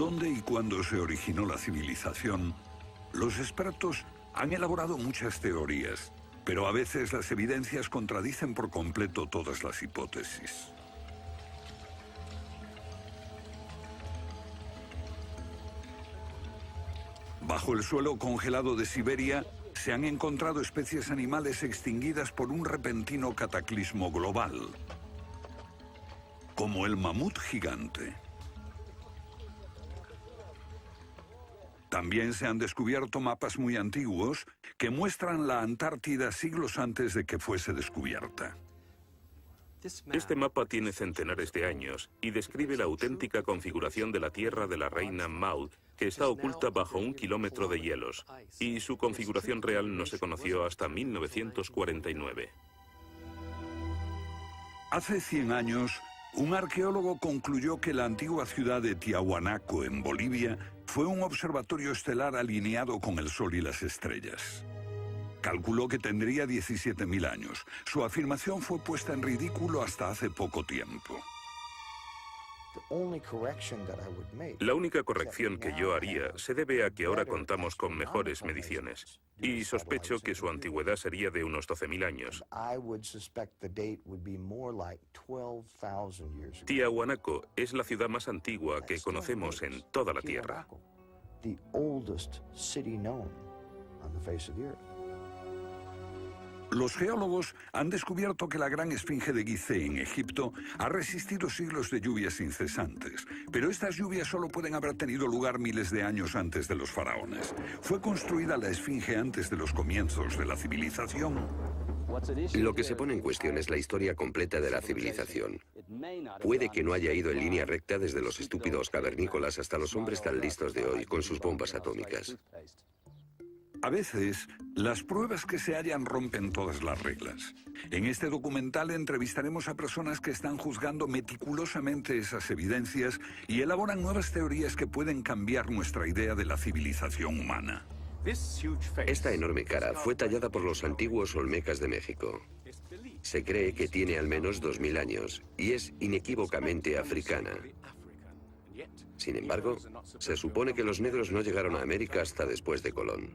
dónde y cuándo se originó la civilización, los expertos han elaborado muchas teorías, pero a veces las evidencias contradicen por completo todas las hipótesis. Bajo el suelo congelado de Siberia se han encontrado especies animales extinguidas por un repentino cataclismo global, como el mamut gigante. También se han descubierto mapas muy antiguos que muestran la Antártida siglos antes de que fuese descubierta. Este mapa tiene centenares de años y describe la auténtica configuración de la Tierra de la reina Maud, que está oculta bajo 1 kilómetro de hielos, y su configuración real no se conoció hasta 1949. Hace 100 años, un arqueólogo concluyó que la antigua ciudad de Tiahuanaco, en Bolivia, fue un observatorio estelar alineado con el Sol y las estrellas. Calculó que tendría 17.000 años. Su afirmación fue puesta en ridículo hasta hace poco tiempo. La única corrección que yo haría se debe a que ahora contamos con mejores mediciones, y sospecho que su antigüedad sería de unos 12.000 años. Tiahuanaco es la ciudad más antigua que conocemos en toda la Tierra. Los geólogos han descubierto que la gran esfinge de Gizeh en Egipto ha resistido siglos de lluvias incesantes, pero estas lluvias solo pueden haber tenido lugar miles de años antes de los faraones. ¿Fue construida la esfinge antes de los comienzos de la civilización? Lo que se pone en cuestión es la historia completa de la civilización. Puede que no haya ido en línea recta desde los estúpidos cavernícolas hasta los hombres tan listos de hoy con sus bombas atómicas. A veces, las pruebas que se hallan rompen todas las reglas. En este documental entrevistaremos a personas que están juzgando meticulosamente esas evidencias y elaboran nuevas teorías que pueden cambiar nuestra idea de la civilización humana. Esta enorme cara fue tallada por los antiguos olmecas de México. Se cree que tiene al menos 2.000 años y es inequívocamente africana. Sin embargo, se supone que los negros no llegaron a América hasta después de Colón.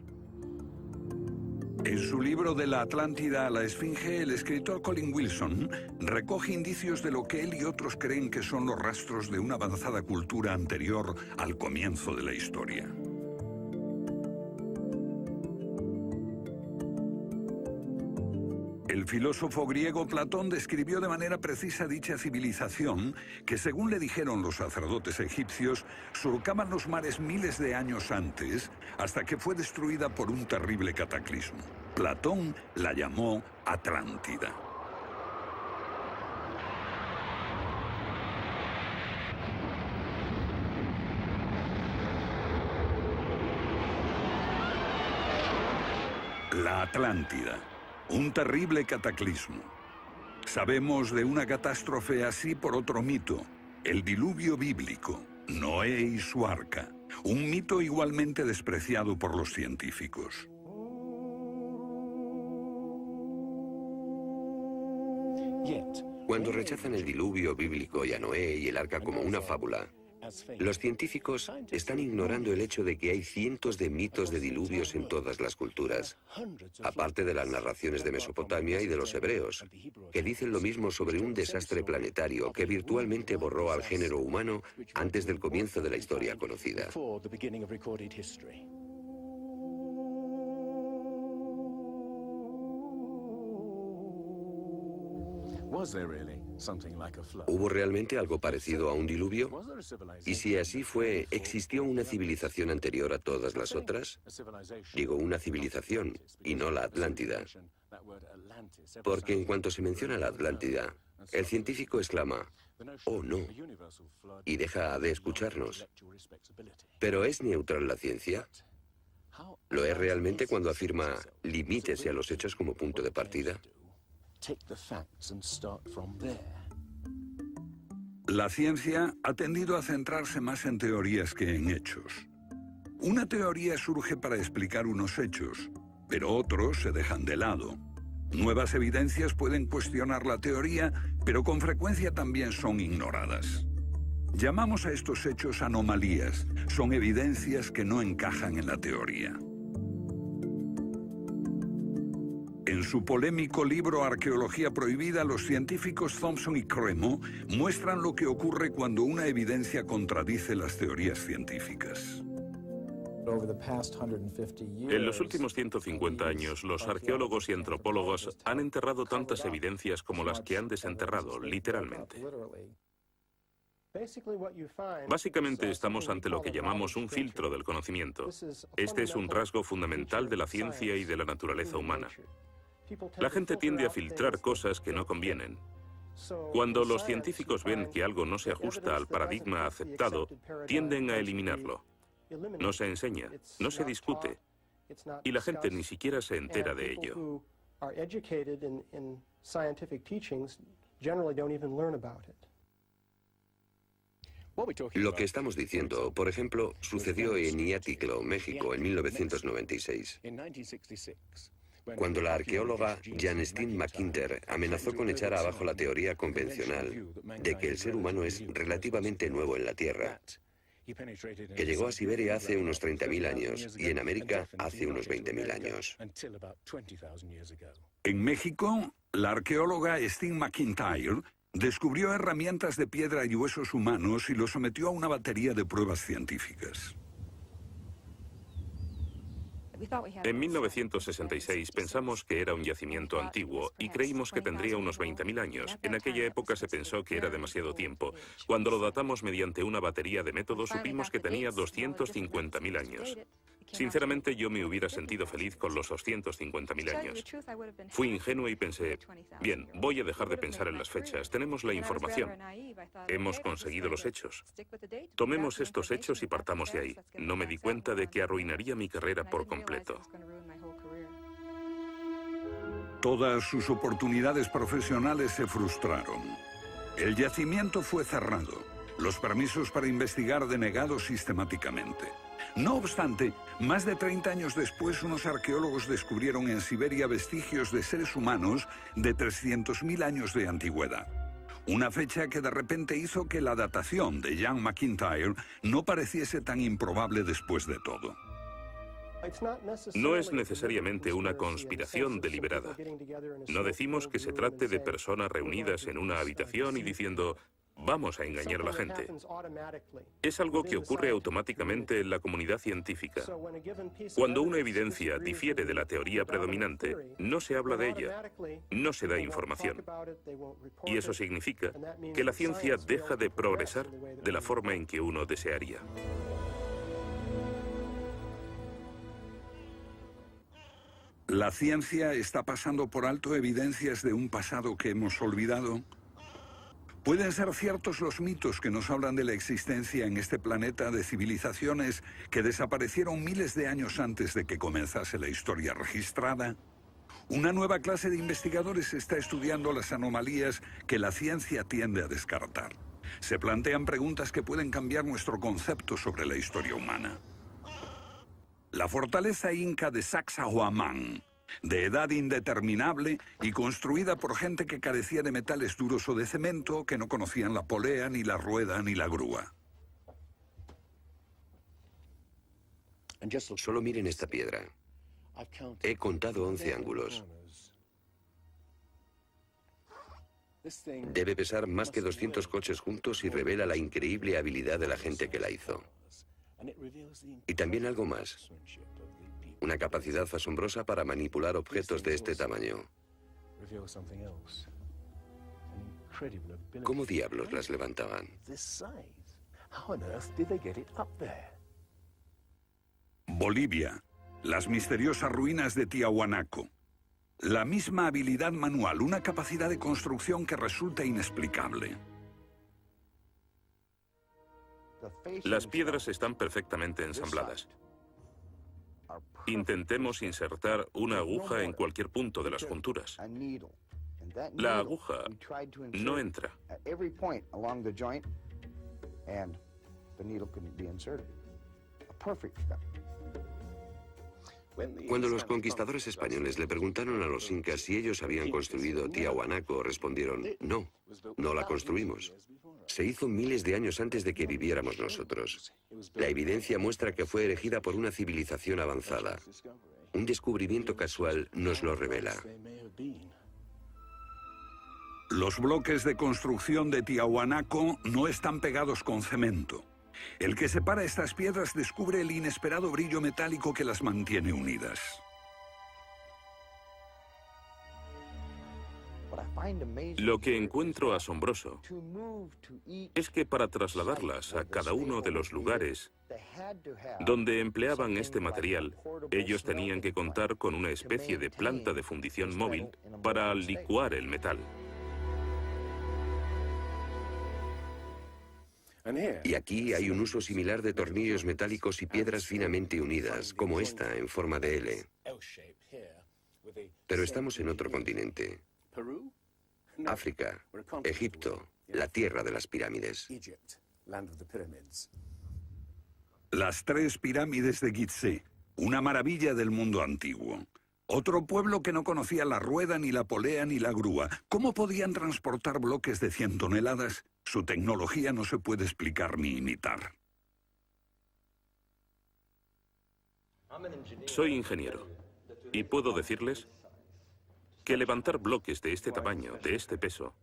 En su libro De la Atlántida a la Esfinge, el escritor Colin Wilson recoge indicios de lo que él y otros creen que son los rastros de una avanzada cultura anterior al comienzo de la historia. El filósofo griego Platón describió de manera precisa dicha civilización que, según le dijeron los sacerdotes egipcios, surcaban los mares miles de años antes, hasta que fue destruida por un terrible cataclismo. Platón la llamó Atlántida. La Atlántida. Un terrible cataclismo. Sabemos de una catástrofe así por otro mito, el diluvio bíblico, Noé y su arca, un mito igualmente despreciado por los científicos. Cuando rechazan el diluvio bíblico y a Noé y el arca como una fábula, los científicos están ignorando el hecho de que hay cientos de mitos de diluvios en todas las culturas, aparte de las narraciones de Mesopotamia y de los hebreos, que dicen lo mismo sobre un desastre planetario que virtualmente borró al género humano antes del comienzo de la historia conocida. ¿Hubo realmente algo parecido a un diluvio? Y si así fue, ¿existió una civilización anterior a todas las otras? Digo una civilización, y no la Atlántida. Porque en cuanto se menciona la Atlántida, el científico exclama, «Oh, no», y deja de escucharnos. ¿Pero es neutral la ciencia? ¿Lo es realmente cuando afirma, limítese a los hechos como punto de partida? La ciencia ha tendido a centrarse más en teorías que en hechos. Una teoría surge para explicar unos hechos, pero otros se dejan de lado. Nuevas evidencias pueden cuestionar la teoría, pero con frecuencia también son ignoradas. Llamamos a estos hechos anomalías. Son evidencias que no encajan en la teoría. En su polémico libro Arqueología Prohibida, los científicos Thompson y Cremo muestran lo que ocurre cuando una evidencia contradice las teorías científicas. En los últimos 150 años, los arqueólogos y antropólogos han enterrado tantas evidencias como las que han desenterrado, literalmente. Básicamente estamos ante lo que llamamos un filtro del conocimiento. Este es un rasgo fundamental de la ciencia y de la naturaleza humana. La gente tiende a filtrar cosas que no convienen. Cuando los científicos ven que algo no se ajusta al paradigma aceptado, tienden a eliminarlo. No se enseña, no se discute, y la gente ni siquiera se entera de ello. Lo que estamos diciendo, por ejemplo, sucedió en Iatliclo, México, en 1996. Cuando la arqueóloga Janestine McIntyre amenazó con echar abajo la teoría convencional de que el ser humano es relativamente nuevo en la Tierra, que llegó a Siberia hace unos 30.000 años y en América hace unos 20.000 años. En México, la arqueóloga Stine McIntyre descubrió herramientas de piedra y huesos humanos y los sometió a una batería de pruebas científicas. En 1966 pensamos que era un yacimiento antiguo y creímos que tendría unos 20.000 años. En aquella época se pensó que era demasiado tiempo. Cuando lo datamos mediante una batería de métodos, supimos que tenía 250.000 años. Sinceramente, yo me hubiera sentido feliz con los 250.000 años. Fui ingenuo y pensé, bien, voy a dejar de pensar en las fechas. Tenemos la información. Hemos conseguido los hechos. Tomemos estos hechos y partamos de ahí. No me di cuenta de que arruinaría mi carrera por completo. Todas sus oportunidades profesionales se frustraron. El yacimiento fue cerrado. Los permisos para investigar denegados sistemáticamente. No obstante, más de 30 años después, unos arqueólogos descubrieron en Siberia vestigios de seres humanos de 300.000 años de antigüedad. Una fecha que de repente hizo que la datación de Jan McIntyre no pareciese tan improbable después de todo. No es necesariamente una conspiración deliberada. No decimos que se trate de personas reunidas en una habitación y diciendo, vamos a engañar a la gente. Es algo que ocurre automáticamente en la comunidad científica. Cuando una evidencia difiere de la teoría predominante, no se habla de ella, no se da información. Y eso significa que la ciencia deja de progresar de la forma en que uno desearía. ¿La ciencia está pasando por alto evidencias de un pasado que hemos olvidado? ¿Pueden ser ciertos los mitos que nos hablan de la existencia en este planeta de civilizaciones que desaparecieron miles de años antes de que comenzase la historia registrada? Una nueva clase de investigadores está estudiando las anomalías que la ciencia tiende a descartar. Se plantean preguntas que pueden cambiar nuestro concepto sobre la historia humana. La fortaleza inca de Sacsayhuamán, de edad indeterminable y construida por gente que carecía de metales duros o de cemento, que no conocían la polea, ni la rueda, ni la grúa. Solo miren esta piedra. He contado 11 ángulos. Debe pesar más que 200 coches juntos y revela la increíble habilidad de la gente que la hizo. Y también algo más. Una capacidad asombrosa para manipular objetos de este tamaño. ¿Cómo diablos las levantaban? Bolivia. Las misteriosas ruinas de Tiahuanaco. La misma habilidad manual, una capacidad de construcción que resulta inexplicable. Las piedras están perfectamente ensambladas. Intentemos insertar una aguja en cualquier punto de las junturas. La aguja no entra. Cuando los conquistadores españoles le preguntaron a los incas si ellos habían construido Tiahuanaco, respondieron, no, no la construimos. Se hizo miles de años antes de que viviéramos nosotros. La evidencia muestra que fue erigida por una civilización avanzada. Un descubrimiento casual nos lo revela. Los bloques de construcción de Tiahuanaco no están pegados con cemento. El que separa estas piedras descubre el inesperado brillo metálico que las mantiene unidas. Lo que encuentro asombroso es que para trasladarlas a cada uno de los lugares donde empleaban este material, ellos tenían que contar con una especie de planta de fundición móvil para licuar el metal. Y aquí hay un uso similar de tornillos metálicos y piedras finamente unidas, como esta en forma de L. Pero estamos en otro continente. África, Egipto, la tierra de las pirámides. Las 3 pirámides de Gizeh, una maravilla del mundo antiguo. Otro pueblo que no conocía la rueda, ni la polea, ni la grúa. ¿Cómo podían transportar bloques de 100 toneladas? Su tecnología no se puede explicar ni imitar. Soy ingeniero y puedo decirles que levantar bloques de este tamaño, de este peso,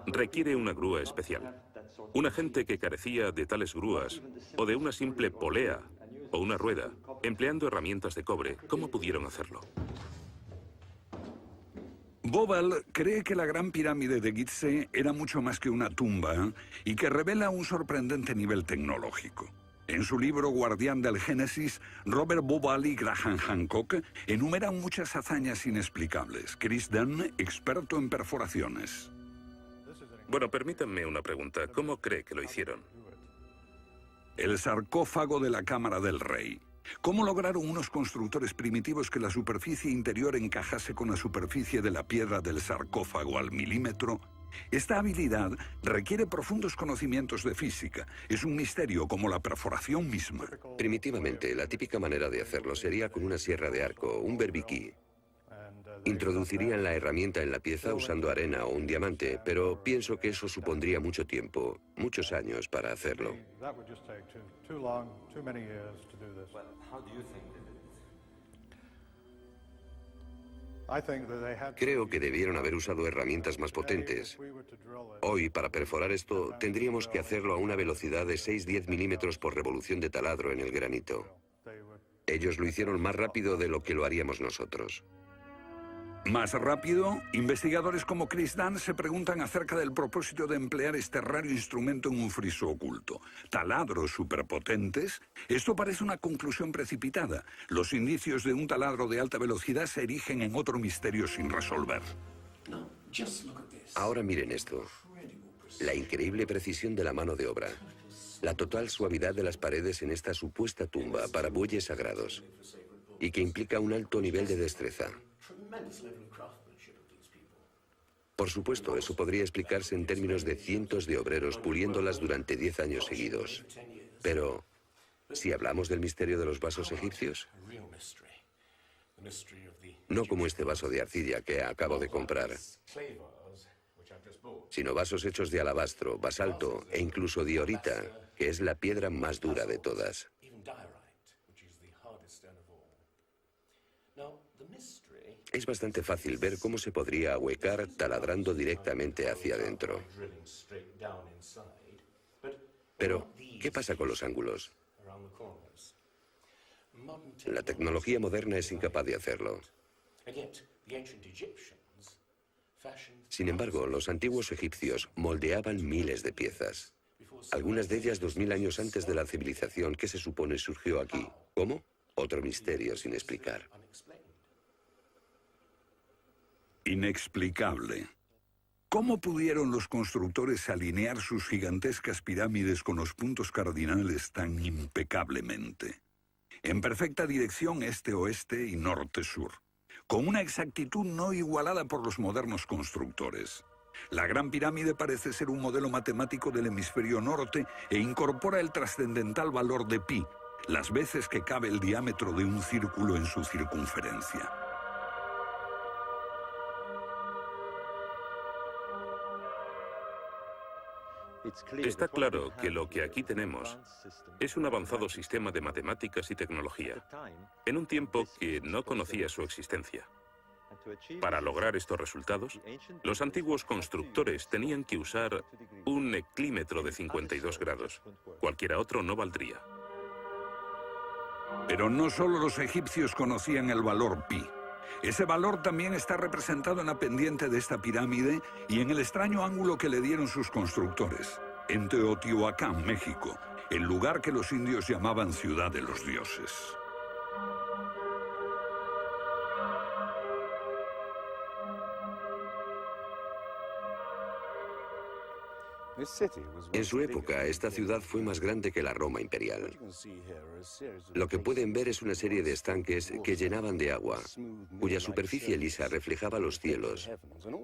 requiere una grúa especial. Una gente que carecía de tales grúas, o de una simple polea, o una rueda, empleando herramientas de cobre, ¿cómo pudieron hacerlo? Bobal cree que la Gran Pirámide de Gizeh era mucho más que una tumba y que revela un sorprendente nivel tecnológico. En su libro Guardián del Génesis, Robert Bobal y Graham Hancock enumeran muchas hazañas inexplicables. Chris Dunn, experto en perforaciones. Bueno, permítanme una pregunta. ¿Cómo cree que lo hicieron? El sarcófago de la Cámara del Rey. ¿Cómo lograron unos constructores primitivos que la superficie interior encajase con la superficie de la piedra del sarcófago al milímetro? Esta habilidad requiere profundos conocimientos de física. Es un misterio como la perforación misma. Primitivamente, la típica manera de hacerlo sería con una sierra de arco, un berbiquí. Introducirían la herramienta en la pieza usando arena o un diamante, pero pienso que eso supondría mucho tiempo, muchos años para hacerlo. Creo que debieron haber usado herramientas más potentes. Hoy, para perforar esto, tendríamos que hacerlo a una velocidad de 6-10 milímetros por revolución de taladro en el granito. Ellos lo hicieron más rápido de lo que lo haríamos nosotros. Más rápido, investigadores como Chris Dunn se preguntan acerca del propósito de emplear este raro instrumento en un friso oculto. ¿Taladros superpotentes? Esto parece una conclusión precipitada. Los indicios de un taladro de alta velocidad se erigen en otro misterio sin resolver. Ahora miren esto. La increíble precisión de la mano de obra. La total suavidad de las paredes en esta supuesta tumba para bueyes sagrados. Y que implica un alto nivel de destreza. Por supuesto, eso podría explicarse en términos de cientos de obreros puliéndolas durante 10 años seguidos. Pero, si hablamos del misterio de los vasos egipcios, no como este vaso de arcilla que acabo de comprar, sino vasos hechos de alabastro, basalto e incluso diorita, que es la piedra más dura de todas. Es bastante fácil ver cómo se podría ahuecar taladrando directamente hacia adentro. Pero, ¿qué pasa con los ángulos? La tecnología moderna es incapaz de hacerlo. Sin embargo, los antiguos egipcios moldeaban miles de piezas. Algunas de ellas 2000 años antes de la civilización que se supone surgió aquí. ¿Cómo? Otro misterio sin explicar. Inexplicable. ¿Cómo pudieron los constructores alinear sus gigantescas pirámides con los puntos cardinales tan impecablemente? En perfecta dirección este-oeste y norte-sur, con una exactitud no igualada por los modernos constructores. La Gran Pirámide parece ser un modelo matemático del hemisferio norte e incorpora el trascendental valor de pi, las veces que cabe el diámetro de un círculo en su circunferencia. Está claro que lo que aquí tenemos es un avanzado sistema de matemáticas y tecnología, en un tiempo que no conocía su existencia. Para lograr estos resultados, los antiguos constructores tenían que usar un eclímetro de 52 grados. Cualquiera otro no valdría. Pero no solo los egipcios conocían el valor pi. Ese valor también está representado en la pendiente de esta pirámide y en el extraño ángulo que le dieron sus constructores, en Teotihuacán, México, el lugar que los indios llamaban Ciudad de los Dioses. En su época, esta ciudad fue más grande que la Roma imperial. Lo que pueden ver es una serie de estanques que llenaban de agua, cuya superficie lisa reflejaba los cielos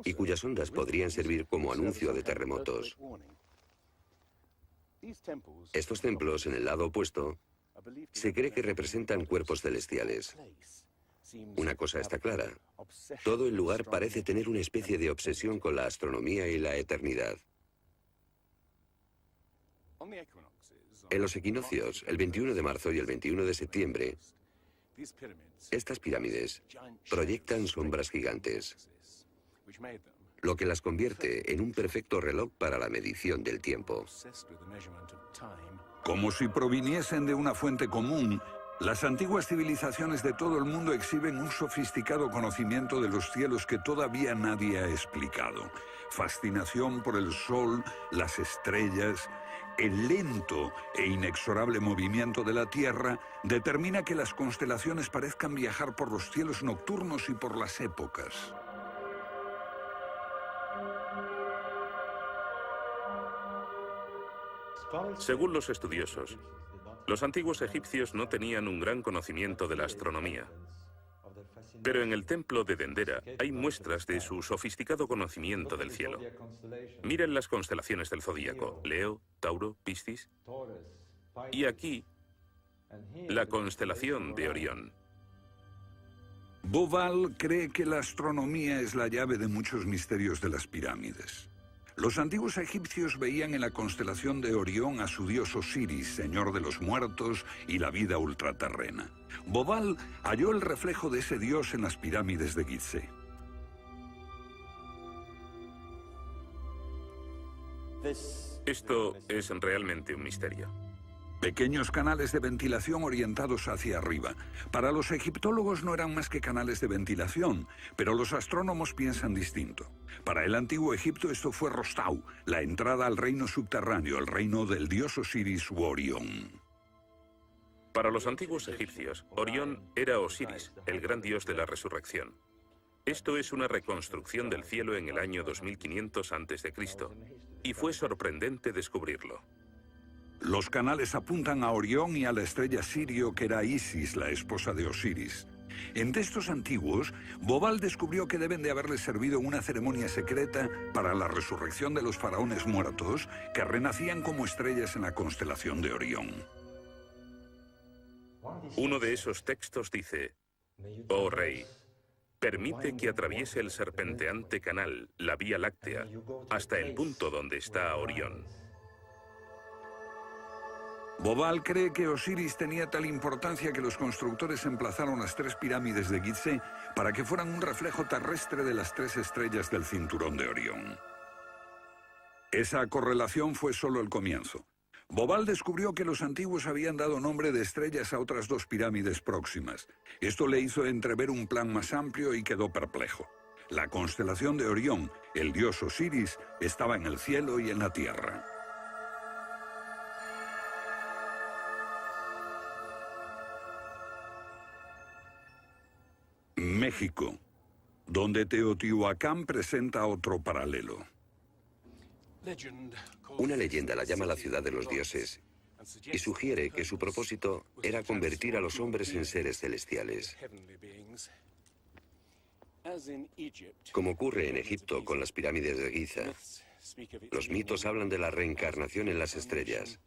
y cuyas ondas podrían servir como anuncio de terremotos. Estos templos, en el lado opuesto, se cree que representan cuerpos celestiales. Una cosa está clara: todo el lugar parece tener una especie de obsesión con la astronomía y la eternidad. En los equinoccios, el 21 de marzo y el 21 de septiembre, estas pirámides proyectan sombras gigantes, lo que las convierte en un perfecto reloj para la medición del tiempo. Como si proviniesen de una fuente común, las antiguas civilizaciones de todo el mundo exhiben un sofisticado conocimiento de los cielos que todavía nadie ha explicado. Fascinación por el sol, las estrellas. El lento e inexorable movimiento de la Tierra determina que las constelaciones parezcan viajar por los cielos nocturnos y por las épocas. Según los estudiosos, los antiguos egipcios no tenían un gran conocimiento de la astronomía. Pero en el templo de Dendera hay muestras de su sofisticado conocimiento del cielo. Miren las constelaciones del zodíaco: Leo, Tauro, Piscis. Y aquí, la constelación de Orión. Bauval cree que la astronomía es la llave de muchos misterios de las pirámides. Los antiguos egipcios veían en la constelación de Orión a su dios Osiris, señor de los muertos y la vida ultraterrena. Bauval halló el reflejo de ese dios en las pirámides de Gizeh. Esto es realmente un misterio. Pequeños canales de ventilación orientados hacia arriba. Para los egiptólogos no eran más que canales de ventilación, pero los astrónomos piensan distinto. Para el antiguo Egipto esto fue Rostau, la entrada al reino subterráneo, el reino del dios Osiris u Orión. Para los antiguos egipcios, Orión era Osiris, el gran dios de la resurrección. Esto es una reconstrucción del cielo en el año 2500 a.C., y fue sorprendente descubrirlo. Los canales apuntan a Orión y a la estrella Sirio, que era Isis, la esposa de Osiris. En textos antiguos, Bauval descubrió que deben de haberles servido una ceremonia secreta para la resurrección de los faraones muertos, que renacían como estrellas en la constelación de Orión. Uno de esos textos dice: «Oh rey, permite que atraviese el serpenteante canal, la Vía Láctea, hasta el punto donde está Orión». Bauval cree que Osiris tenía tal importancia que los constructores emplazaron las 3 pirámides de Gizeh para que fueran un reflejo terrestre de las 3 estrellas del cinturón de Orión. Esa correlación fue solo el comienzo. Bauval descubrió que los antiguos habían dado nombre de estrellas a otras 2 pirámides próximas. Esto le hizo entrever un plan más amplio y quedó perplejo. La constelación de Orión, el dios Osiris, estaba en el cielo y en la tierra. México, donde Teotihuacán presenta otro paralelo. Una leyenda la llama la ciudad de los dioses y sugiere que su propósito era convertir a los hombres en seres celestiales. Como ocurre en Egipto con las pirámides de Giza, los mitos hablan de la reencarnación en las estrellas.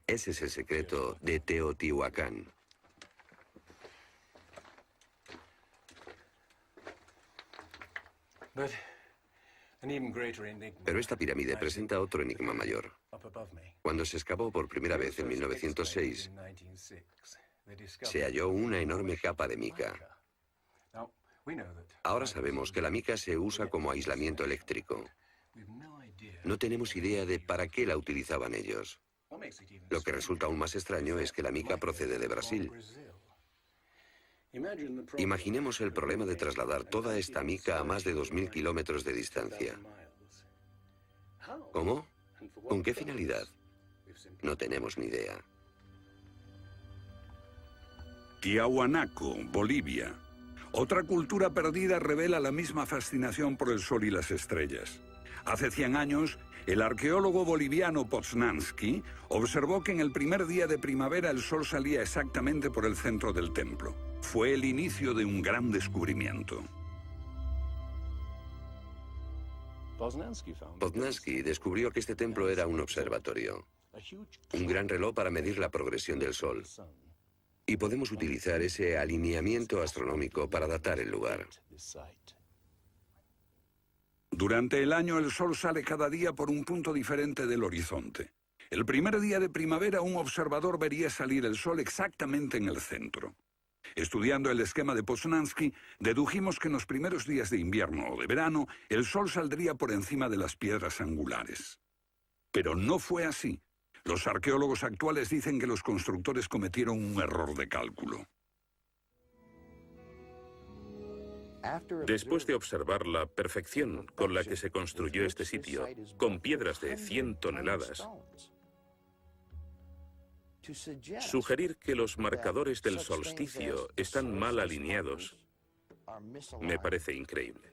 Ese es el secreto de Teotihuacán. Pero esta pirámide presenta otro enigma mayor. Cuando se excavó por primera vez en 1906, se halló una enorme capa de mica. Ahora sabemos que la mica se usa como aislamiento eléctrico. No tenemos idea de para qué la utilizaban ellos. Lo que resulta aún más extraño es que la mica procede de Brasil. Imaginemos el problema de trasladar toda esta mica a más de 2.000 kilómetros de distancia. ¿Cómo? ¿Con qué finalidad? No tenemos ni idea. Tiahuanaco, Bolivia. Otra cultura perdida revela la misma fascinación por el sol y las estrellas. Hace 100 años, el arqueólogo boliviano Poznański observó que en el primer día de primavera el sol salía exactamente por el centro del templo. Fue el inicio de un gran descubrimiento. Poznański descubrió que este templo era un observatorio, un gran reloj para medir la progresión del sol. Y podemos utilizar ese alineamiento astronómico para datar el lugar. Durante el año el sol sale cada día por un punto diferente del horizonte. El primer día de primavera un observador vería salir el sol exactamente en el centro. Estudiando el esquema de Poznański, dedujimos que en los primeros días de invierno o de verano el sol saldría por encima de las piedras angulares. Pero no fue así. Los arqueólogos actuales dicen que los constructores cometieron un error de cálculo. Después de observar la perfección con la que se construyó este sitio, con piedras de 100 toneladas, sugerir que los marcadores del solsticio están mal alineados me parece increíble.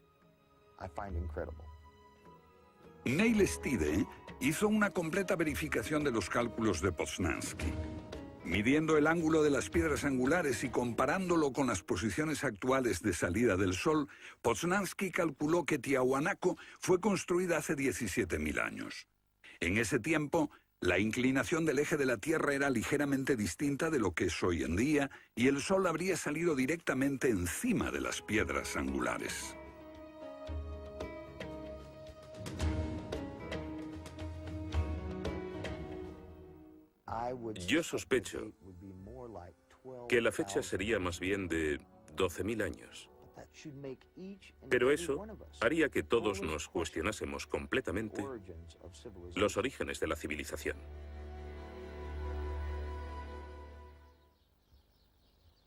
Neil Stide hizo una completa verificación de los cálculos de Poznański. Midiendo el ángulo de las piedras angulares y comparándolo con las posiciones actuales de salida del sol, Poznański calculó que Tiahuanaco fue construida hace 17.000 años. En ese tiempo, la inclinación del eje de la Tierra era ligeramente distinta de lo que es hoy en día y el sol habría salido directamente encima de las piedras angulares. Yo sospecho que la fecha sería más bien de 12.000 años. Pero eso haría que todos nos cuestionásemos completamente los orígenes de la civilización.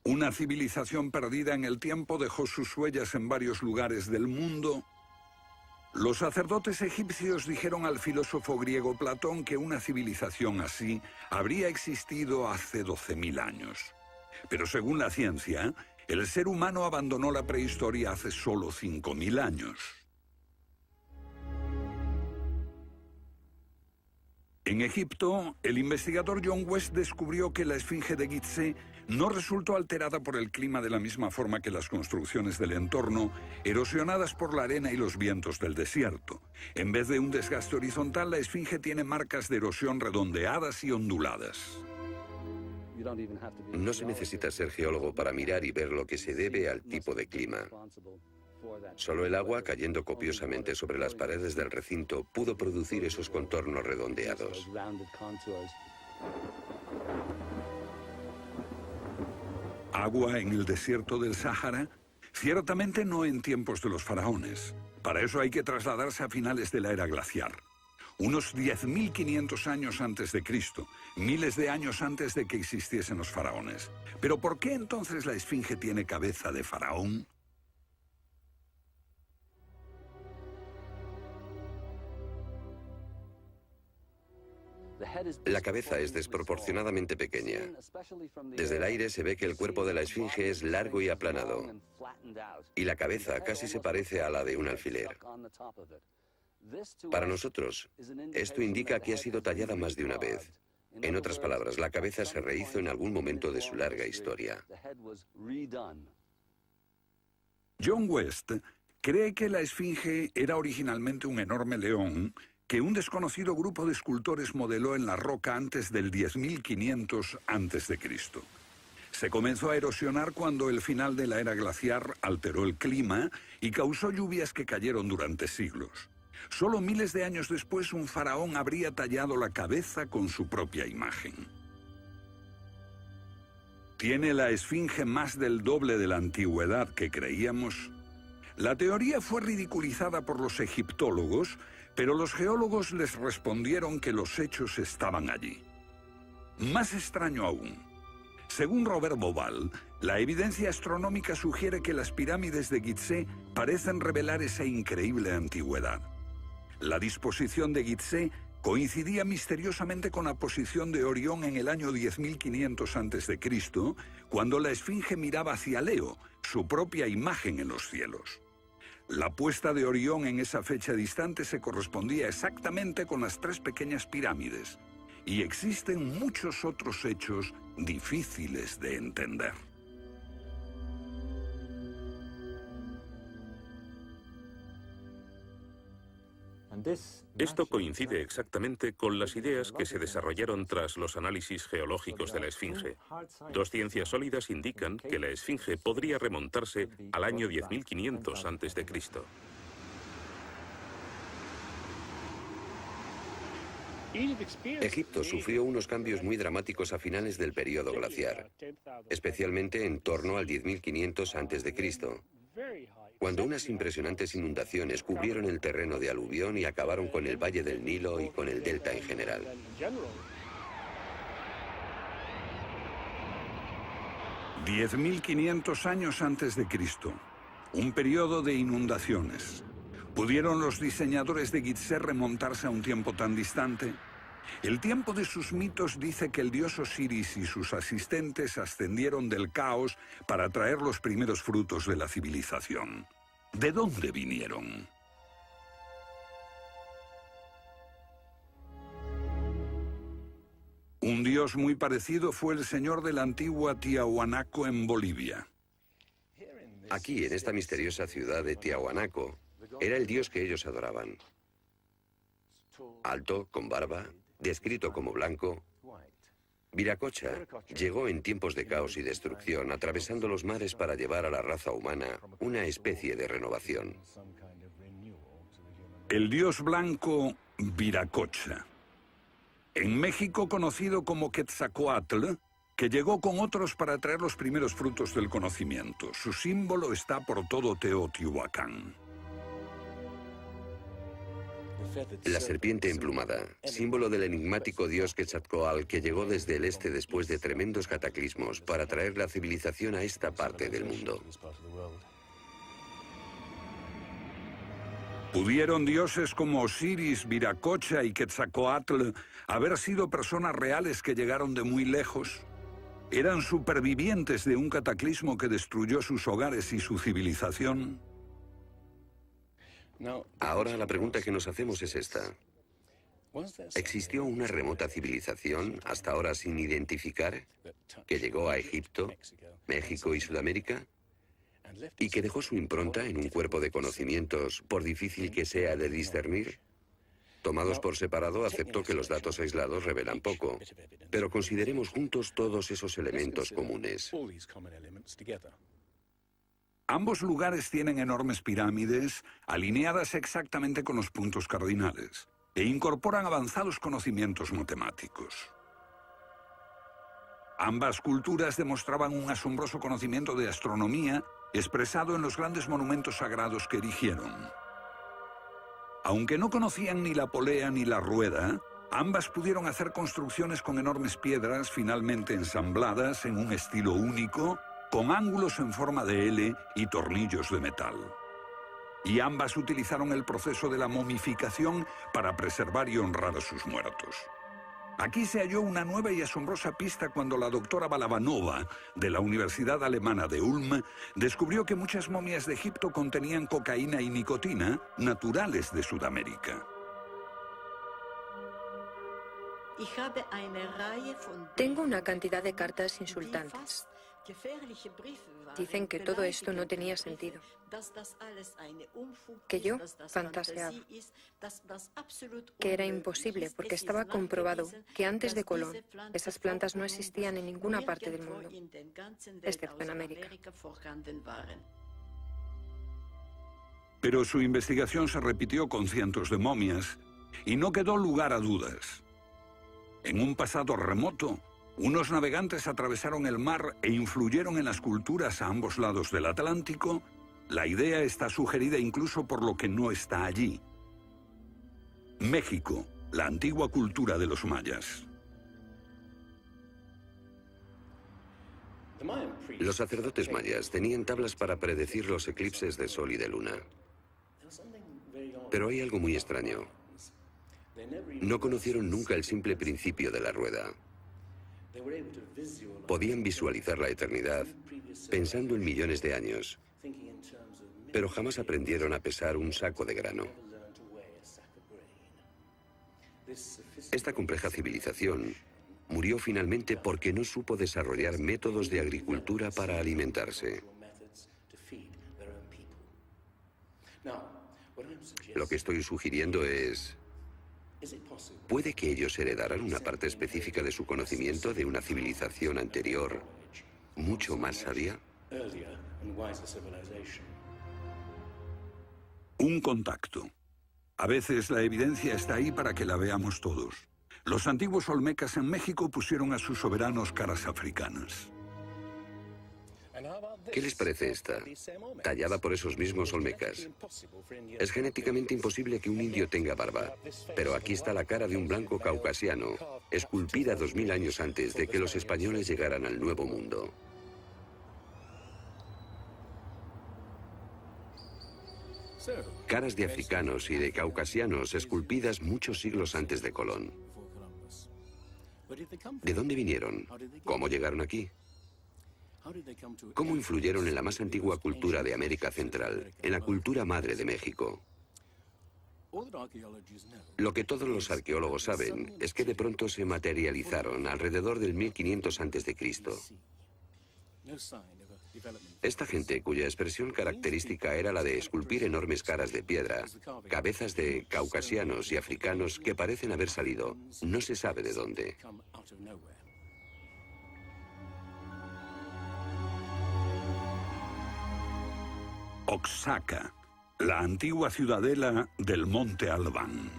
Una civilización perdida en el tiempo dejó sus huellas en varios lugares del mundo. Los sacerdotes egipcios dijeron al filósofo griego Platón que una civilización así habría existido hace 12.000 años. Pero según la ciencia, el ser humano abandonó la prehistoria hace solo 5.000 años. En Egipto, el investigador John West descubrió que la esfinge de Gizeh no resultó alterada por el clima de la misma forma que las construcciones del entorno, erosionadas por la arena y los vientos del desierto. En vez de un desgaste horizontal, la esfinge tiene marcas de erosión redondeadas y onduladas. No se necesita ser geólogo para mirar y ver lo que se debe al tipo de clima. Solo el agua cayendo copiosamente sobre las paredes del recinto pudo producir esos contornos redondeados. ¿Agua en el desierto del Sáhara? Ciertamente no en tiempos de los faraones. Para eso hay que trasladarse a finales de la era glaciar. Unos 10.500 años antes de Cristo, miles de años antes de que existiesen los faraones. ¿Pero por qué entonces la esfinge tiene cabeza de faraón? La cabeza es desproporcionadamente pequeña. Desde el aire se ve que el cuerpo de la esfinge es largo y aplanado, y la cabeza casi se parece a la de un alfiler. Para nosotros, esto indica que ha sido tallada más de una vez. En otras palabras, la cabeza se rehizo en algún momento de su larga historia. John West cree que la esfinge era originalmente un enorme león que un desconocido grupo de escultores modeló en la roca antes del 10.500 a.C. Se comenzó a erosionar cuando el final de la era glaciar alteró el clima y causó lluvias que cayeron durante siglos. Solo miles de años después, un faraón habría tallado la cabeza con su propia imagen. ¿Tiene la esfinge más del doble de la antigüedad que creíamos? La teoría fue ridiculizada por los egiptólogos, pero los geólogos les respondieron que los hechos estaban allí. Más extraño aún, según Robert Bauval, la evidencia astronómica sugiere que las pirámides de Gizeh parecen revelar esa increíble antigüedad. La disposición de Gizeh coincidía misteriosamente con la posición de Orión en el año 10.500 a.C., cuando la esfinge miraba hacia Leo, su propia imagen en los cielos. La puesta de Orión en esa fecha distante se correspondía exactamente con las tres pequeñas pirámides, y existen muchos otros hechos difíciles de entender. Esto coincide exactamente con las ideas que se desarrollaron tras los análisis geológicos de la esfinge. Dos ciencias sólidas indican que la esfinge podría remontarse al año 10.500 a.C. Egipto sufrió unos cambios muy dramáticos a finales del período glaciar, especialmente en torno al 10.500 a.C., cuando unas impresionantes inundaciones cubrieron el terreno de aluvión y acabaron con el valle del Nilo y con el delta en general. «10.500 años antes de Cristo, un periodo de inundaciones. ¿Pudieron los diseñadores de Gizeh remontarse a un tiempo tan distante? El tiempo de sus mitos dice que el dios Osiris y sus asistentes ascendieron del caos para traer los primeros frutos de la civilización. ¿De dónde vinieron? Un dios muy parecido fue el señor de la antigua Tiahuanaco en Bolivia. Aquí, en esta misteriosa ciudad de Tiahuanaco, era el dios que ellos adoraban. Alto, con barba, descrito como blanco, Viracocha llegó en tiempos de caos y destrucción, atravesando los mares para llevar a la raza humana una especie de renovación. El dios blanco Viracocha. En México conocido como Quetzalcóatl, que llegó con otros para traer los primeros frutos del conocimiento. Su símbolo está por todo Teotihuacán. La serpiente emplumada, símbolo del enigmático dios Quetzalcóatl que llegó desde el este después de tremendos cataclismos para traer la civilización a esta parte del mundo. ¿Pudieron dioses como Osiris, Viracocha y Quetzalcóatl haber sido personas reales que llegaron de muy lejos? ¿Eran supervivientes de un cataclismo que destruyó sus hogares y su civilización? Ahora la pregunta que nos hacemos es esta. ¿Existió una remota civilización, hasta ahora sin identificar, que llegó a Egipto, México y Sudamérica? ¿Y que dejó su impronta en un cuerpo de conocimientos, por difícil que sea de discernir? Tomados por separado, acepto que los datos aislados revelan poco, pero consideremos juntos todos esos elementos comunes. Ambos lugares tienen enormes pirámides, alineadas exactamente con los puntos cardinales, e incorporan avanzados conocimientos matemáticos. Ambas culturas demostraban un asombroso conocimiento de astronomía, expresado en los grandes monumentos sagrados que erigieron. Aunque no conocían ni la polea ni la rueda, ambas pudieron hacer construcciones con enormes piedras finalmente ensambladas en un estilo único, con ángulos en forma de L y tornillos de metal. Y ambas utilizaron el proceso de la momificación para preservar y honrar a sus muertos. Aquí se halló una nueva y asombrosa pista cuando la doctora Balabanova, de la Universidad Alemana de Ulm, descubrió que muchas momias de Egipto contenían cocaína y nicotina, naturales de Sudamérica. Tengo una cantidad de cartas insultantes. Dicen que todo esto no tenía sentido, que yo fantaseaba, que era imposible porque estaba comprobado que antes de Colón esas plantas no existían en ninguna parte del mundo, excepto en América. Pero su investigación se repitió con cientos de momias y no quedó lugar a dudas. En un pasado remoto, unos navegantes atravesaron el mar e influyeron en las culturas a ambos lados del Atlántico. La idea está sugerida incluso por lo que no está allí. México, la antigua cultura de los mayas. Los sacerdotes mayas tenían tablas para predecir los eclipses de sol y de luna. Pero hay algo muy extraño. No conocieron nunca el simple principio de la rueda. Podían visualizar la eternidad pensando en millones de años, pero jamás aprendieron a pesar un saco de grano. Esta compleja civilización murió finalmente porque no supo desarrollar métodos de agricultura para alimentarse. Lo que estoy sugiriendo es... ¿puede que ellos heredaran una parte específica de su conocimiento de una civilización anterior, mucho más sabia? Un contacto. A veces la evidencia está ahí para que la veamos todos. Los antiguos olmecas en México pusieron a sus soberanos caras africanas. ¿Qué les parece esta? Tallada por esos mismos olmecas. Es genéticamente imposible que un indio tenga barba, pero aquí está la cara de un blanco caucasiano, esculpida 2000 años antes de que los españoles llegaran al Nuevo Mundo. Caras de africanos y de caucasianos esculpidas muchos siglos antes de Colón. ¿De dónde vinieron? ¿Cómo llegaron aquí? ¿Cómo influyeron en la más antigua cultura de América Central, en la cultura madre de México? Lo que todos los arqueólogos saben es que de pronto se materializaron alrededor del 1500 a.C. Esta gente, cuya expresión característica era la de esculpir enormes caras de piedra, cabezas de caucasianos y africanos que parecen haber salido, no se sabe de dónde. Oaxaca, la antigua ciudadela del Monte Albán.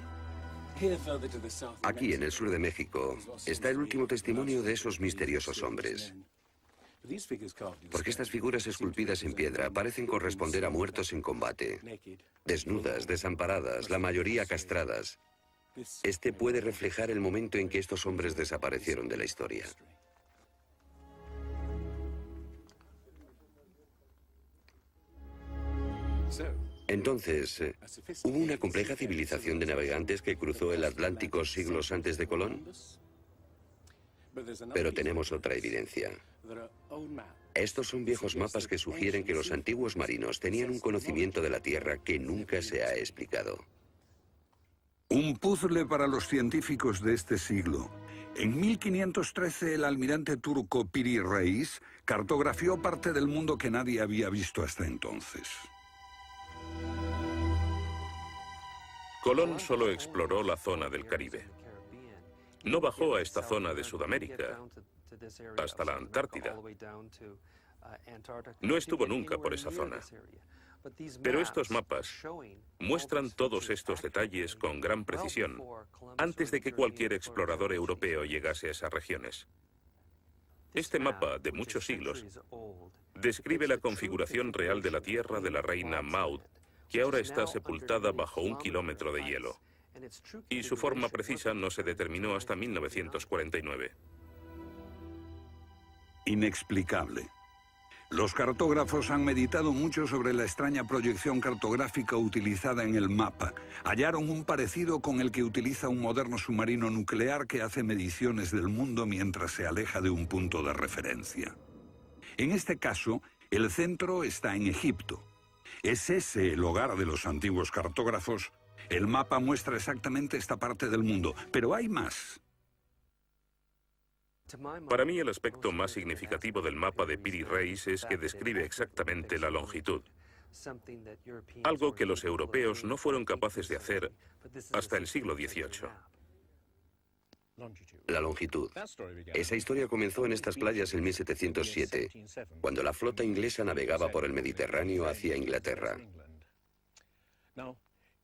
Aquí, en el sur de México, está el último testimonio de esos misteriosos hombres. Porque estas figuras esculpidas en piedra parecen corresponder a muertos en combate, desnudas, desamparadas, la mayoría castradas. Este puede reflejar el momento en que estos hombres desaparecieron de la historia. Entonces, ¿hubo una compleja civilización de navegantes que cruzó el Atlántico siglos antes de Colón? Pero tenemos otra evidencia. Estos son viejos mapas que sugieren que los antiguos marinos tenían un conocimiento de la Tierra que nunca se ha explicado. Un puzzle para los científicos de este siglo. En 1513 el almirante turco Piri Reis cartografió parte del mundo que nadie había visto hasta entonces. Colón solo exploró la zona del Caribe. No bajó a esta zona de Sudamérica, hasta la Antártida. No estuvo nunca por esa zona. Pero estos mapas muestran todos estos detalles con gran precisión, antes de que cualquier explorador europeo llegase a esas regiones. Este mapa, de muchos siglos, describe la configuración real de la tierra de la reina Maud, que ahora está sepultada bajo 1 kilómetro de hielo. Y su forma precisa no se determinó hasta 1949. Inexplicable. Los cartógrafos han meditado mucho sobre la extraña proyección cartográfica utilizada en el mapa. Hallaron un parecido con el que utiliza un moderno submarino nuclear que hace mediciones del mundo mientras se aleja de un punto de referencia. En este caso, el centro está en Egipto. ¿Es ese el hogar de los antiguos cartógrafos? El mapa muestra exactamente esta parte del mundo, pero hay más. Para mí, el aspecto más significativo del mapa de Piri Reis es que describe exactamente la longitud. Algo que los europeos no fueron capaces de hacer hasta el siglo XVIII. La longitud. Esa historia comenzó en estas playas en 1707, cuando la flota inglesa navegaba por el Mediterráneo hacia Inglaterra.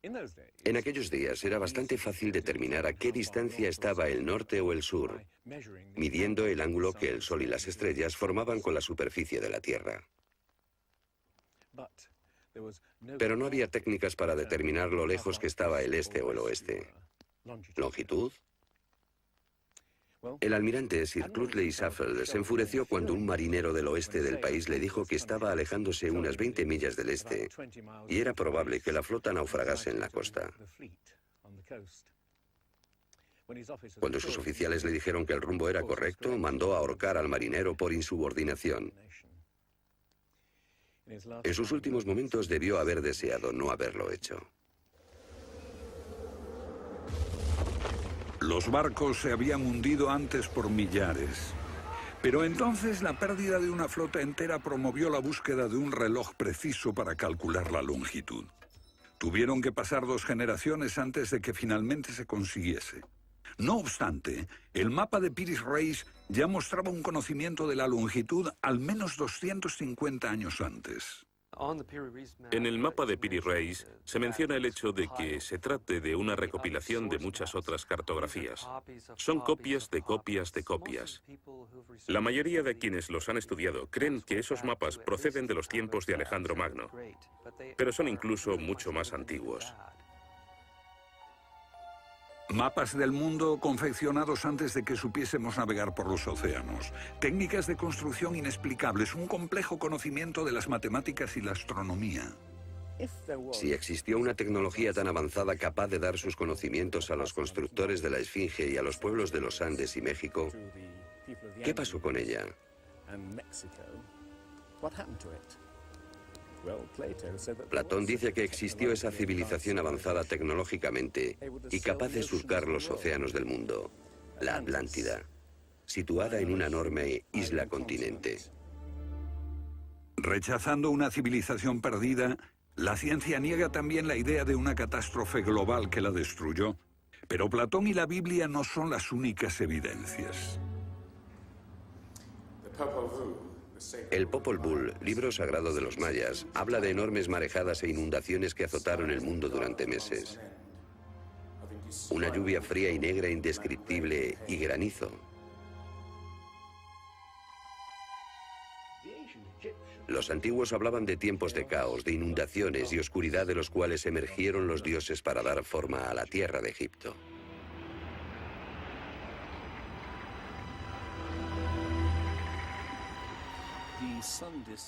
En aquellos días era bastante fácil determinar a qué distancia estaba el norte o el sur, midiendo el ángulo que el Sol y las estrellas formaban con la superficie de la Tierra. Pero no había técnicas para determinar lo lejos que estaba el este o el oeste. ¿Longitud? El almirante Sir Clutley Saffold se enfureció cuando un marinero del oeste del país le dijo que estaba alejándose unas 20 millas del este y era probable que la flota naufragase en la costa. Cuando sus oficiales le dijeron que el rumbo era correcto, mandó ahorcar al marinero por insubordinación. En sus últimos momentos debió haber deseado no haberlo hecho. Los barcos se habían hundido antes por millares. Pero entonces la pérdida de una flota entera promovió la búsqueda de un reloj preciso para calcular la longitud. Tuvieron que pasar 2 generaciones antes de que finalmente se consiguiese. No obstante, el mapa de Piri Reis ya mostraba un conocimiento de la longitud al menos 250 años antes. En el mapa de Piri Reis se menciona el hecho de que se trate de una recopilación de muchas otras cartografías. Son copias de copias de copias. La mayoría de quienes los han estudiado creen que esos mapas proceden de los tiempos de Alejandro Magno, pero son incluso mucho más antiguos. Mapas del mundo confeccionados antes de que supiésemos navegar por los océanos. Técnicas de construcción inexplicables, un complejo conocimiento de las matemáticas y la astronomía. Si existió una tecnología tan avanzada capaz de dar sus conocimientos a los constructores de la Esfinge y a los pueblos de los Andes y México, ¿qué pasó con ella? Platón dice que existió esa civilización avanzada tecnológicamente y capaz de surcar los océanos del mundo, la Atlántida, situada en una enorme isla-continente. Rechazando una civilización perdida, la ciencia niega también la idea de una catástrofe global que la destruyó. Pero Platón y la Biblia no son las únicas evidencias. El Popol Vuh, libro sagrado de los mayas, habla de enormes marejadas e inundaciones que azotaron el mundo durante meses. Una lluvia fría y negra indescriptible y granizo. Los antiguos hablaban de tiempos de caos, de inundaciones y oscuridad de los cuales emergieron los dioses para dar forma a la tierra de Egipto.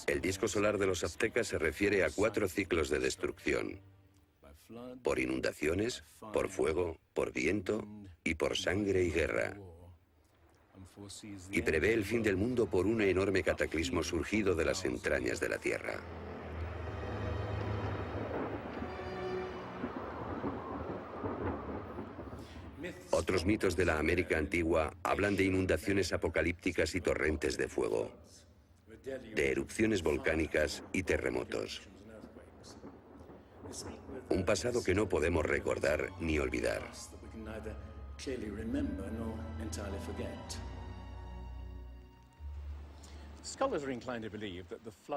El disco solar de los aztecas se refiere a 4 ciclos de destrucción: por inundaciones, por fuego, por viento y por sangre y guerra. Y prevé el fin del mundo por un enorme cataclismo surgido de las entrañas de la tierra. Otros mitos de la América antigua hablan de inundaciones apocalípticas y torrentes de fuego, de erupciones volcánicas y terremotos. Un pasado que no podemos recordar ni olvidar.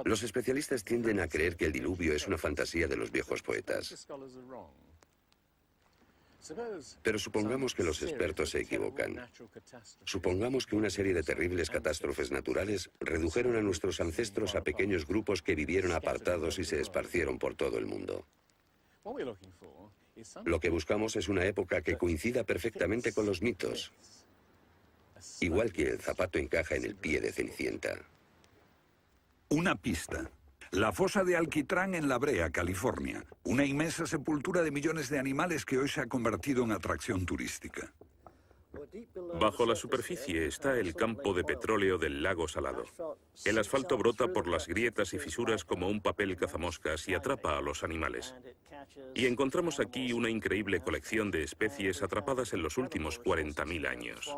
Los especialistas tienden a creer que el diluvio es una fantasía de los viejos poetas. Pero supongamos que los expertos se equivocan. Supongamos que una serie de terribles catástrofes naturales redujeron a nuestros ancestros a pequeños grupos que vivieron apartados y se esparcieron por todo el mundo. Lo que buscamos es una época que coincida perfectamente con los mitos, igual que el zapato encaja en el pie de Cenicienta. Una pista. La fosa de Alquitrán en La Brea, California. Una inmensa sepultura de millones de animales que hoy se ha convertido en atracción turística. Bajo la superficie está el campo de petróleo del lago Salado. El asfalto brota por las grietas y fisuras como un papel cazamoscas y atrapa a los animales. Y encontramos aquí una increíble colección de especies atrapadas en los últimos 40.000 años.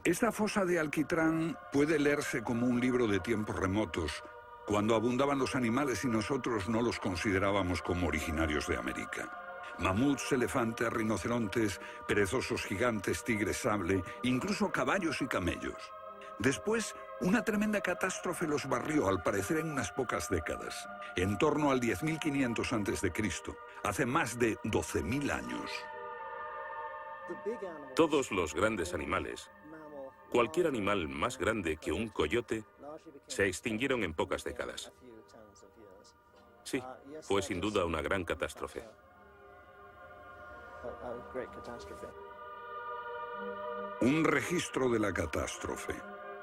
Esta fosa de Alquitrán puede leerse como un libro de tiempos remotos, cuando abundaban los animales y nosotros no los considerábamos como originarios de América. Mamuts, elefantes, rinocerontes, perezosos gigantes, tigres sable, incluso caballos y camellos. Después, una tremenda catástrofe los barrió, al parecer en unas pocas décadas, en torno al 10.500 a.C., hace más de 12.000 años. Todos los grandes animales, cualquier animal más grande que un coyote, se extinguieron en pocas décadas. Sí, fue sin duda una gran catástrofe. Un registro de la catástrofe.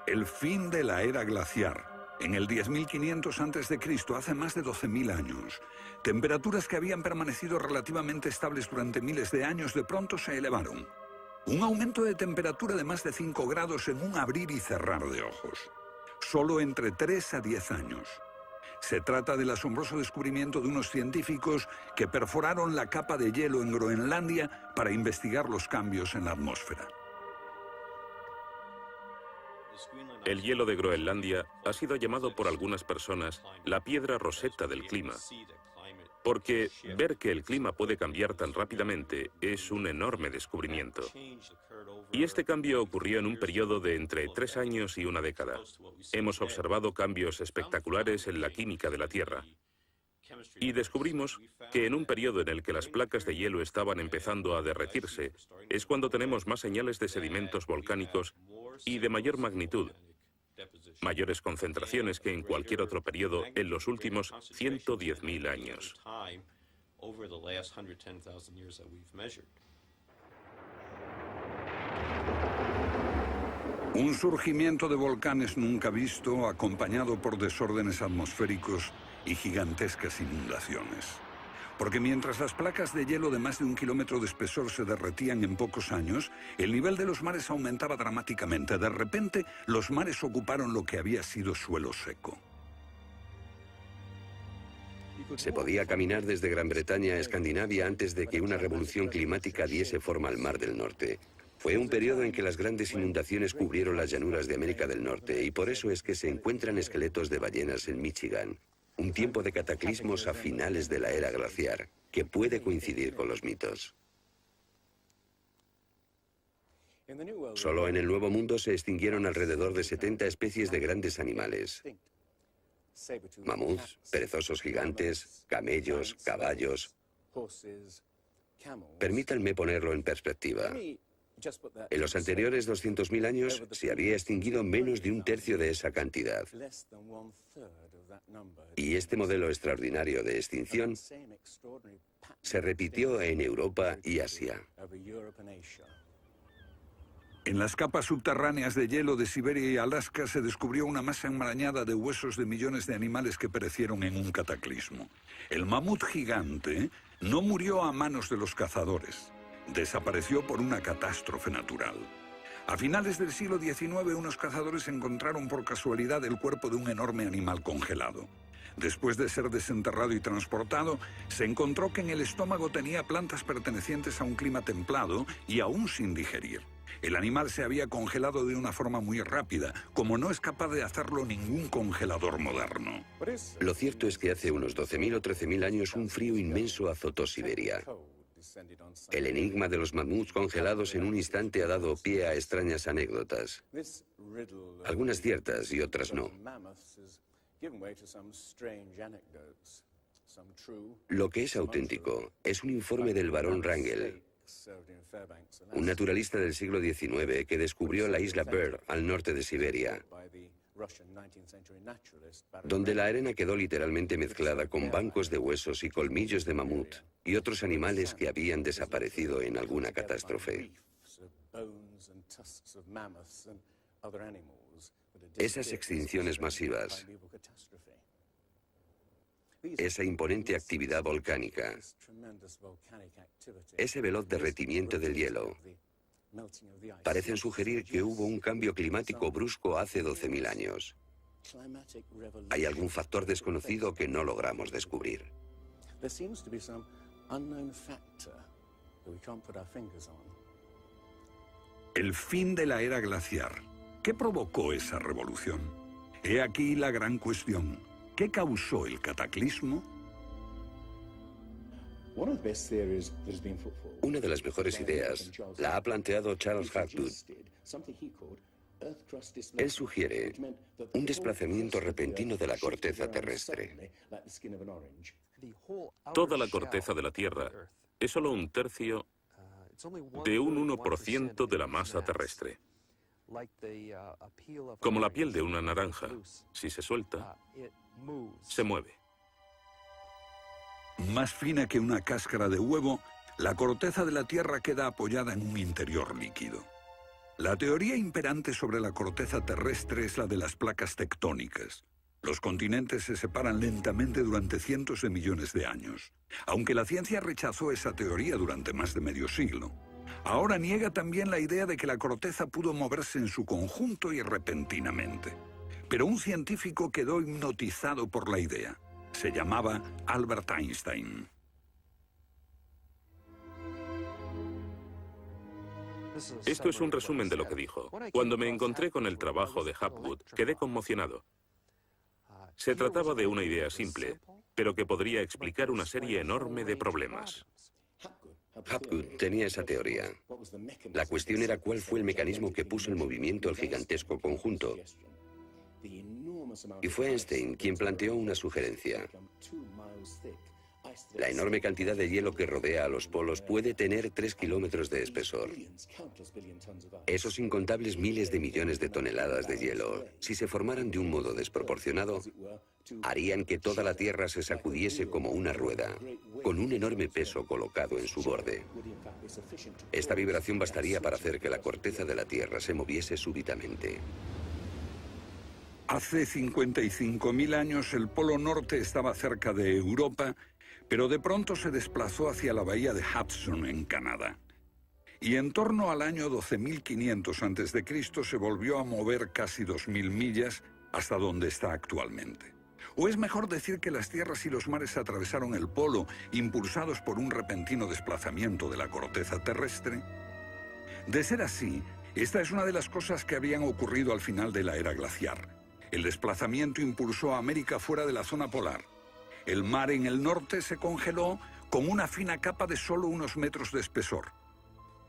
El fin de la era glaciar. En el 10.500 a.C., hace más de 12.000 años. Temperaturas que habían permanecido relativamente estables durante miles de años de pronto se elevaron. Un aumento de temperatura de más de 5 grados en un abrir y cerrar de ojos. Solo entre 3 a 10 años. Se trata del asombroso descubrimiento de unos científicos que perforaron la capa de hielo en Groenlandia para investigar los cambios en la atmósfera. El hielo de Groenlandia ha sido llamado por algunas personas la piedra roseta del clima, porque ver que el clima puede cambiar tan rápidamente es un enorme descubrimiento. Y este cambio ocurrió en un periodo de entre 3 años y una década. Hemos observado cambios espectaculares en la química de la Tierra. Y descubrimos que en un periodo en el que las placas de hielo estaban empezando a derretirse, es cuando tenemos más señales de sedimentos volcánicos y de mayor magnitud, mayores concentraciones que en cualquier otro periodo en los últimos 110.000 años. Un surgimiento de volcanes nunca visto, acompañado por desórdenes atmosféricos y gigantescas inundaciones. Porque mientras las placas de hielo de más de 1 kilómetro de espesor se derretían en pocos años, el nivel de los mares aumentaba dramáticamente. De repente, los mares ocuparon lo que había sido suelo seco. Se podía caminar desde Gran Bretaña a Escandinavia antes de que una revolución climática diese forma al Mar del Norte. Fue un periodo en que las grandes inundaciones cubrieron las llanuras de América del Norte y por eso es que se encuentran esqueletos de ballenas en Michigan. Un tiempo de cataclismos a finales de la era glaciar, que puede coincidir con los mitos. Solo en el Nuevo Mundo se extinguieron alrededor de 70 especies de grandes animales. Mamuts, perezosos gigantes, camellos, caballos. Permítanme ponerlo en perspectiva. En los anteriores 200.000 años se había extinguido menos de 1/3 de esa cantidad. Y este modelo extraordinario de extinción se repitió en Europa y Asia. En las capas subterráneas de hielo de Siberia y Alaska se descubrió una masa enmarañada de huesos de millones de animales que perecieron en un cataclismo. El mamut gigante no murió a manos de los cazadores. Desapareció por una catástrofe natural. A finales del siglo XIX, unos cazadores encontraron por casualidad el cuerpo de un enorme animal congelado. Después de ser desenterrado y transportado, se encontró que en el estómago tenía plantas pertenecientes a un clima templado y aún sin digerir. El animal se había congelado de una forma muy rápida, como no es capaz de hacerlo ningún congelador moderno. Lo cierto es que hace unos 12.000 o 13.000 años un frío inmenso azotó Siberia. El enigma de los mamuts congelados en un instante ha dado pie a extrañas anécdotas. Algunas ciertas y otras no. Lo que es auténtico es un informe del barón Wrangel, un naturalista del siglo XIX que descubrió la isla Byrd al norte de Siberia, donde la arena quedó literalmente mezclada con bancos de huesos y colmillos de mamut y otros animales que habían desaparecido en alguna catástrofe. Esas extinciones masivas, esa imponente actividad volcánica, ese veloz derretimiento del hielo, parecen sugerir que hubo un cambio climático brusco hace 12.000 años. Hay algún factor desconocido que no logramos descubrir. El fin de la era glaciar. ¿Qué provocó esa revolución? He aquí la gran cuestión. ¿Qué causó el cataclismo? Una de las mejores ideas la ha planteado Charles Hapgood. Él sugiere un desplazamiento repentino de la corteza terrestre. Toda la corteza de la Tierra es solo un tercio de un 1% de la masa terrestre. Como la piel de una naranja, si se suelta, se mueve. Más fina que una cáscara de huevo, la corteza de la Tierra queda apoyada en un interior líquido. La teoría imperante sobre la corteza terrestre es la de las placas tectónicas. Los continentes se separan lentamente durante cientos de millones de años. Aunque la ciencia rechazó esa teoría durante más de medio siglo, ahora niega también la idea de que la corteza pudo moverse en su conjunto y repentinamente. Pero un científico quedó hipnotizado por la idea. Se llamaba Albert Einstein. Esto es un resumen de lo que dijo. Cuando me encontré con el trabajo de Hapgood, quedé conmocionado. Se trataba de una idea simple, pero que podría explicar una serie enorme de problemas. Hapgood tenía esa teoría. La cuestión era cuál fue el mecanismo que puso en movimiento el gigantesco conjunto. Y fue Einstein quien planteó una sugerencia. La enorme cantidad de hielo que rodea a los polos puede tener 3 kilómetros de espesor. Esos incontables miles de millones de toneladas de hielo, si se formaran de un modo desproporcionado, harían que toda la Tierra se sacudiese como una rueda, con un enorme peso colocado en su borde. Esta vibración bastaría para hacer que la corteza de la Tierra se moviese súbitamente. Hace 55.000 años el Polo Norte estaba cerca de Europa, pero de pronto se desplazó hacia la bahía de Hudson, en Canadá. Y en torno al año 12.500 a.C. se volvió a mover casi 2.000 millas hasta donde está actualmente. ¿O es mejor decir que las tierras y los mares atravesaron el polo, impulsados por un repentino desplazamiento de la corteza terrestre? De ser así, esta es una de las cosas que habían ocurrido al final de la era glaciar. El desplazamiento impulsó a América fuera de la zona polar. El mar en el norte se congeló con una fina capa de solo unos metros de espesor.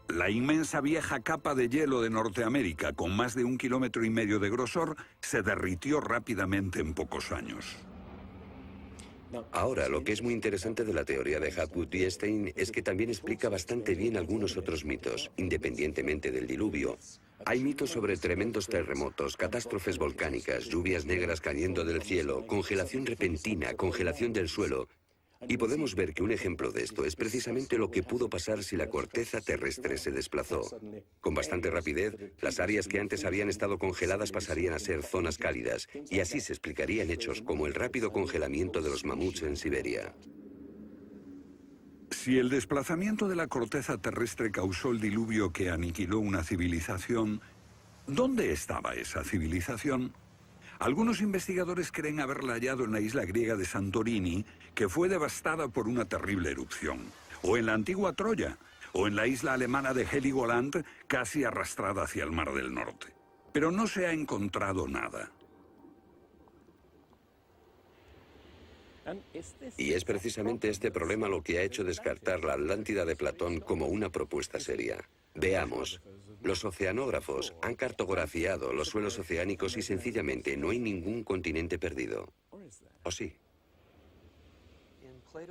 La inmensa vieja capa de hielo de Norteamérica, con más de 1,5 kilómetros de grosor, se derritió rápidamente en pocos años. Ahora, lo que es muy interesante de la teoría de Hapgood y Einstein es que también explica bastante bien algunos otros mitos, independientemente del diluvio. Hay mitos sobre tremendos terremotos, catástrofes volcánicas, lluvias negras cayendo del cielo, congelación repentina, congelación del suelo. Y podemos ver que un ejemplo de esto es precisamente lo que pudo pasar si la corteza terrestre se desplazó. Con bastante rapidez, las áreas que antes habían estado congeladas pasarían a ser zonas cálidas, y así se explicarían hechos como el rápido congelamiento de los mamuts en Siberia. Si el desplazamiento de la corteza terrestre causó el diluvio que aniquiló una civilización, ¿dónde estaba esa civilización? Algunos investigadores creen haberla hallado en la isla griega de Santorini, que fue devastada por una terrible erupción, o en la antigua Troya, o en la isla alemana de Heligoland, casi arrastrada hacia el Mar del Norte. Pero no se ha encontrado nada. Y es precisamente este problema lo que ha hecho descartar la Atlántida de Platón como una propuesta seria. Veamos. Los oceanógrafos han cartografiado los suelos oceánicos y sencillamente no hay ningún continente perdido. ¿O sí?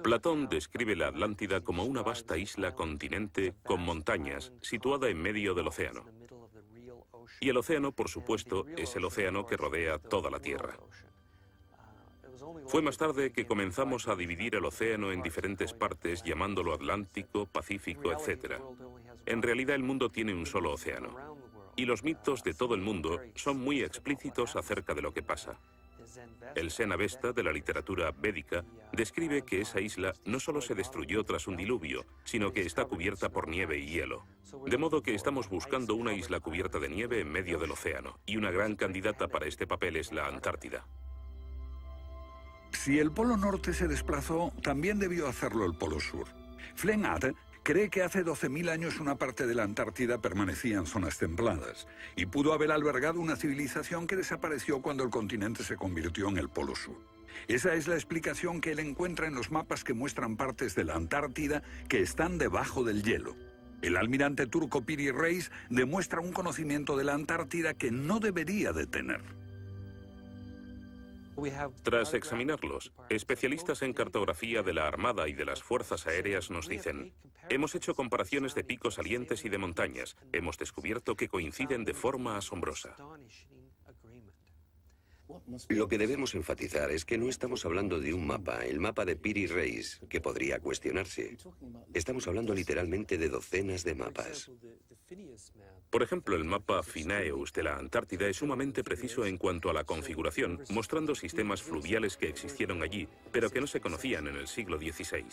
Platón describe la Atlántida como una vasta isla-continente con montañas, situada en medio del océano. Y el océano, por supuesto, es el océano que rodea toda la Tierra. Fue más tarde que comenzamos a dividir el océano en diferentes partes, llamándolo Atlántico, Pacífico, etc. En realidad el mundo tiene un solo océano. Y los mitos de todo el mundo son muy explícitos acerca de lo que pasa. El Zen-Avesta de la literatura védica describe que esa isla no solo se destruyó tras un diluvio, sino que está cubierta por nieve y hielo. De modo que estamos buscando una isla cubierta de nieve en medio del océano, y una gran candidata para este papel es la Antártida. Si el Polo Norte se desplazó, también debió hacerlo el Polo Sur. Flennat cree que hace 12.000 años una parte de la Antártida permanecía en zonas templadas y pudo haber albergado una civilización que desapareció cuando el continente se convirtió en el Polo Sur. Esa es la explicación que él encuentra en los mapas que muestran partes de la Antártida que están debajo del hielo. El almirante turco Piri Reis demuestra un conocimiento de la Antártida que no debería de tener. Tras examinarlos, especialistas en cartografía de la Armada y de las Fuerzas Aéreas nos dicen: hemos hecho comparaciones de picos salientes y de montañas. Hemos descubierto que coinciden de forma asombrosa. Lo que debemos enfatizar es que no estamos hablando de un mapa, el mapa de Piri Reis, que podría cuestionarse. Estamos hablando literalmente de docenas de mapas. Por ejemplo, el mapa Phineus de la Antártida es sumamente preciso en cuanto a la configuración, mostrando sistemas fluviales que existieron allí, pero que no se conocían en el siglo XVI.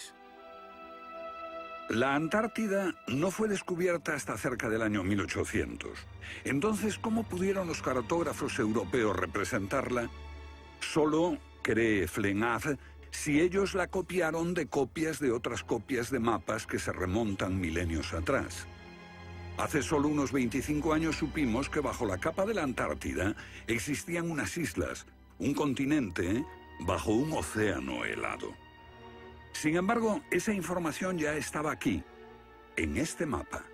La Antártida no fue descubierta hasta cerca del año 1800. Entonces, ¿cómo pudieron los cartógrafos europeos representarla? Solo, cree Flenaz, si ellos la copiaron de copias de otras copias de mapas que se remontan milenios atrás. Hace solo unos 25 años supimos que bajo la capa de la Antártida existían unas islas, un continente bajo un océano helado. Sin embargo, esa información ya estaba aquí, en este mapa.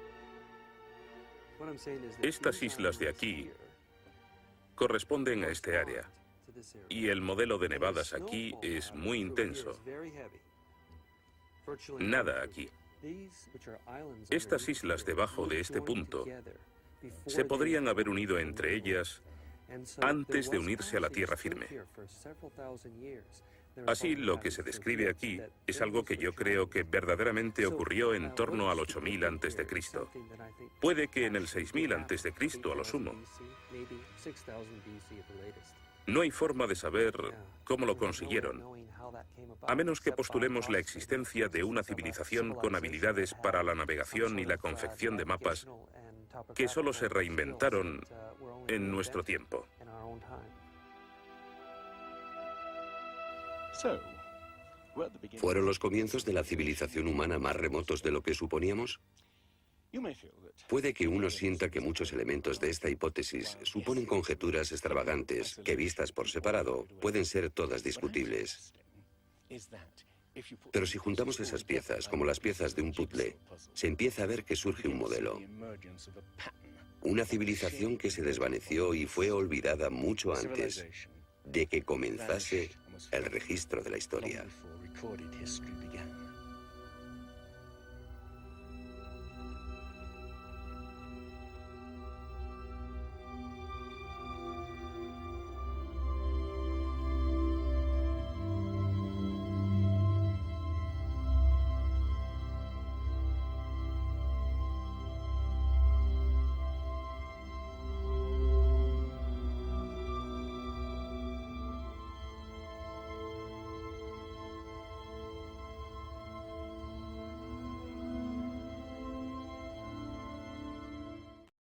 Estas islas de aquí corresponden a este área, y el modelo de nevadas aquí es muy intenso. Nada aquí. Estas islas debajo de este punto se podrían haber unido entre ellas antes de unirse a la tierra firme. Así, lo que se describe aquí es algo que yo creo que verdaderamente ocurrió en torno al 8000 a.C. Puede que en el 6000 a.C. a lo sumo. No hay forma de saber cómo lo consiguieron, a menos que postulemos la existencia de una civilización con habilidades para la navegación y la confección de mapas que solo se reinventaron en nuestro tiempo. ¿Fueron los comienzos de la civilización humana más remotos de lo que suponíamos? Puede que uno sienta que muchos elementos de esta hipótesis suponen conjeturas extravagantes que, vistas por separado, pueden ser todas discutibles. Pero si juntamos esas piezas como las piezas de un puzzle, se empieza a ver que surge un modelo. Una civilización que se desvaneció y fue olvidada mucho antes de que comenzase el registro de la historia.